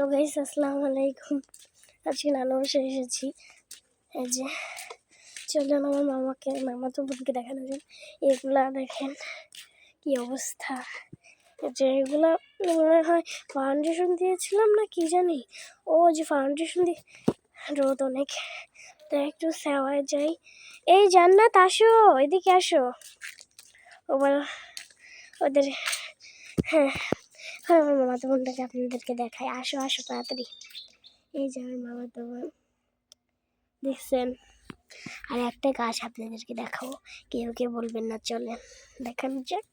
Hello guys, আসসালামু আলাইকুম। আজকে নানু বাসায় এসেছি। এই যে চলুন আমার মামা তো বোনকে দেখানো যায়। এগুলা দেখেন কি অবস্থা। যে এগুলা মনে হয় ফাউন্ডেশন দিয়েছিলাম না কি জানি। ও যে ফাউন্ডেশন দিয়ে রোদ অনেক, তো একটু সেওয়ায় যাই। এই জান্নাত আসো, এদিকে আসো। ওদের হ্যাঁ হ্যাঁ, আমার মামাতো বোনটাকে আপনাদেরকে দেখাই। আসো আসো তাড়াতাড়ি। এই যে আমার মামাতো বোন, দেখছেন? আর একটা গাছ আপনাদেরকে দেখাবো, কেউ বলবেন না। চলেন দেখানো যাক।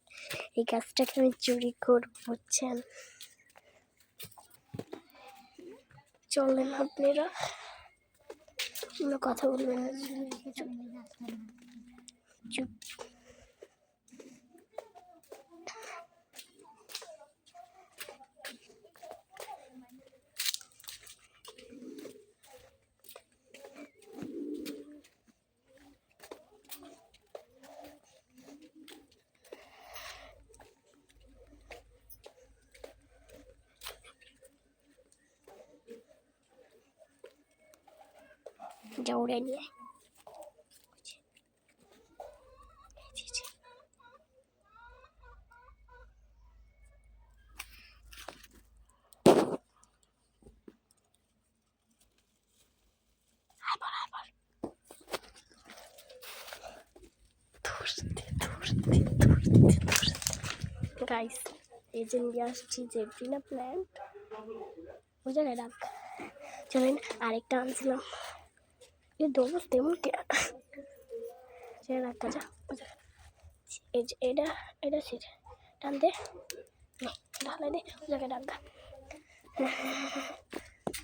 এই গাছটাকে আমি চুরি করবো, বুঝছেন? চলেন আপনারা, কোনো কথা বলবেন না, চুপ। দৌড়ে নিয়ে গাইস, এই যে নিয়ে আসছি জেব্রিনা প্ল্যান্ট। ওই জায়গায় রাখ। চলেন আরেকটা আনছিলাম। এই দোষ তেমন কে রাখা যা। এই যে এটা ছিল টান দে, ঢালাই দে, ওই জায়গায় রাখা।